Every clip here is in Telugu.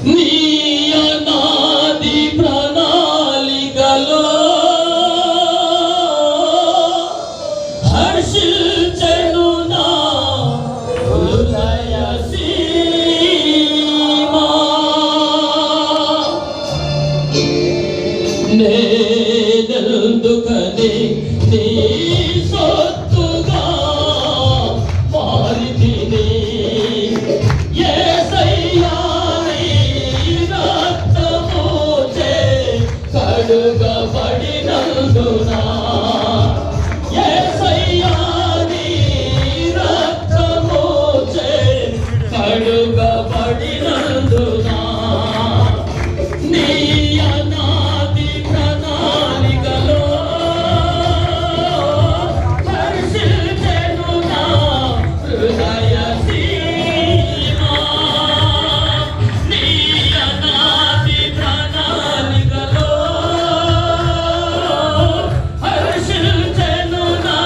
నీ అనాది ప్రణాళికలో హర్షించెను నా హృదయ సీమా. నేనెందుకని నీ సొత్తుగా మారితిని యేసయ్యా, నీ రక్తముచే కడుగబడినందున. యేసయ్యా, నీ రక్తముచే కడుగబడినందున. నీ అనాది ప్రణాళికలో హర్షించెను నా హృదయ సీమా. నీ అనాది ప్రణాళికలో హర్షించెను నా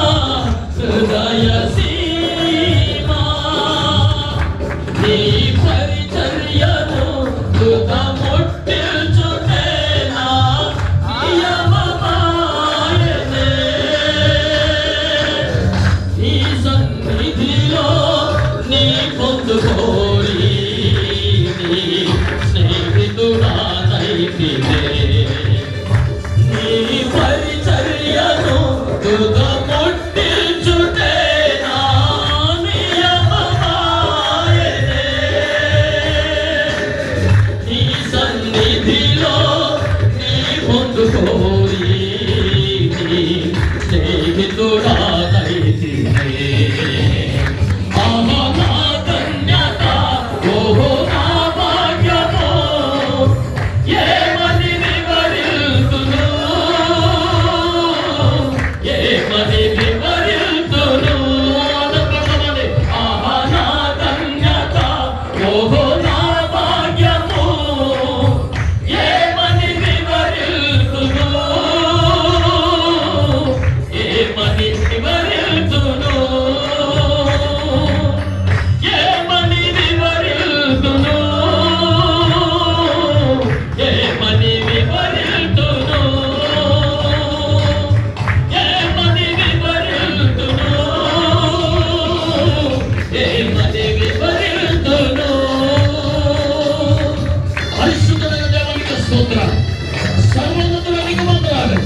హృదయ సీమా. నీ పరిచర్యను తుదముట్టించుటే నా నియమమాయెనే. నీ సన్నిధిలో నీ పొందుకోరి నీ స్నేహితుడానైతినే. నీ పరిచర్యను తుదముట్టించుటే నా నియమమాయెనే. నీ సన్నిధిలో నీ పొందుకోరి నీ స్నేహితుడానైతినే. ఆహా నా ధన్యత, ఓహో నా భాగ్యమో, ఏమని వివరింతును, ఏమని వివరింతును. అనపడమని ఆహా నా ధన్యత, ఓహో నా భాగ్యము, ఏమని వివరింతును, ఏమని వివరింతును, ఏమని వివరింతును, ఏమని వివరింతును, ఏమని వివరింతును, ఏమని వివరింతును. పరిశుద్ధమైన దేవునికి స్తోత్రం, సర్వోన్నతునికి వందనాలు.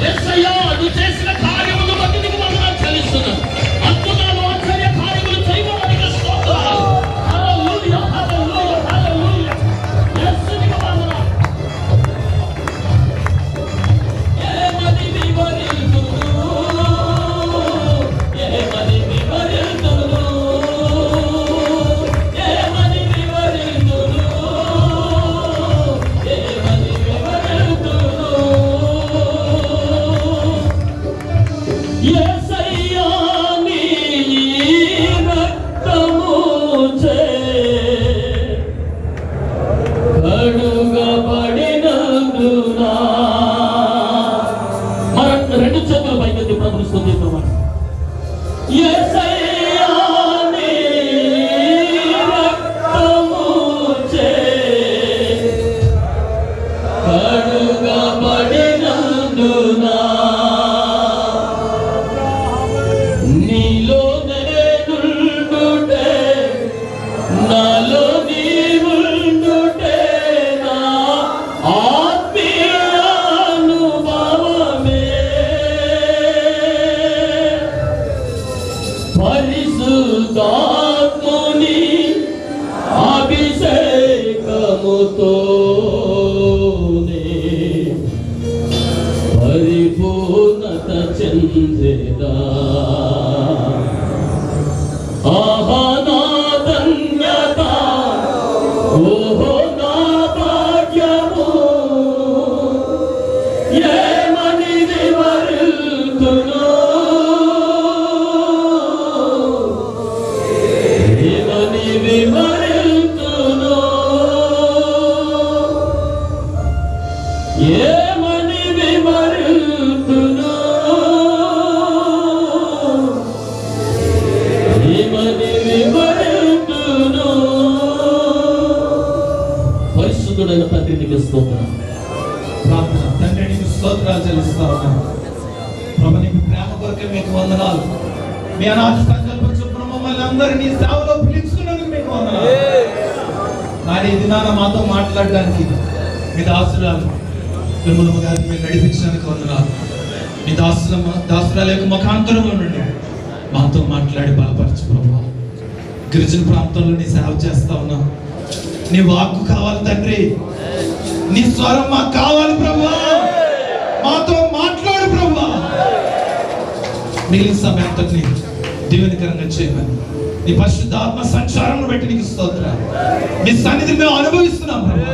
యేసయ్యా, నువ్వు చేసిన కార్యములు బట్టి నీకు వందనాలు చెల్లిస్తున్నాను. అద్భుతాలు, ఆశ్చర్య కార్యములు చేయడానికి స్తోత్రాలు. హల్లెలూయా, హల్లెలూయా, హల్లెలూయా. యేసునికి వందనాలు. ఏమని వివరింతును, ఏమని వివరింతును, ఏమని వివరింతును, ఏమని వివరింతును. యేసయ్యా, నీ రక్తముచే కడుగబడినందున. మనం రెండు చేతుల పైకెత్తి ప్రభువుని స్తుతిద్దాం. యేసయ్యా, నీ రక్తముచే కడుగబడినందున. నీలో నేనుండుటే, నాలో నీవుండుటే నా ఆత్మీయ అనుభవమే. పరిశుద్ధాత్ముని అభిషేకముతోనే పరిపూర్ణత చెందేదా. ఆహా నా ధన్యత, ఓహో నా భాగ్యము, ఏమని వివరింతును, ఏమని వివరింతును, ఏమని వివరింతును, ఏమని వివరింతును. పరిశుద్ధుడైన తండ్రి నీకు స్తోత్రం. ప్రార్థన. తండ్రి నీకు స్తోత్రాలు చెల్లిస్తా ఉన్నాను ప్రభు. నీకు ప్రేమ కొరకే మీకు వందనాలు. మీ అనాథ సంకల్ప చొప్పున మమ్మల్ని అందరినీ సేవలో పిలుచుకున్నందుకు మీకు వందనాలు. కానీ ఇది నాన్న మాతో మాట్లాడడానికి మీ దాసురాలు నిర్మలమ్మ గారిని మీరు నడిపించడానికి వందనాలు. మీ దాసురాల యొక్క ముఖాంతరంలో నుండి మాతో మాట్లాడి బలపరచు ప్రభు. గిరిజన ప్రాంతంలో నీ సేవ చేస్తా ఉన్నాం. నీ వాక్కు కావాలి తండ్రి, నీ స్వరం మాకు కావాలి ప్రభు. మాతో మాట్లాడు ప్రభు. మిగిలిన సమయంతని దీవెనకరంగా చేయమని నీ పరిశుద్ధాత్మ సంచారం బట్టి నీకు స్తోత్రాలు. మీ సన్నిధిని మేము అనుభవిస్తున్నాం ప్రభు.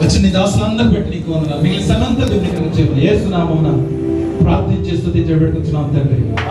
వచ్చి నీ దాసులందరూ పెట్టి నీకు వందనాలు. మిగిలిన సమయంతా దీవెనకరంగా చేయమని యేసు నామమున ప్రార్థించి స్తుతించి పెట్టుకుంటున్నాం తండ్రి.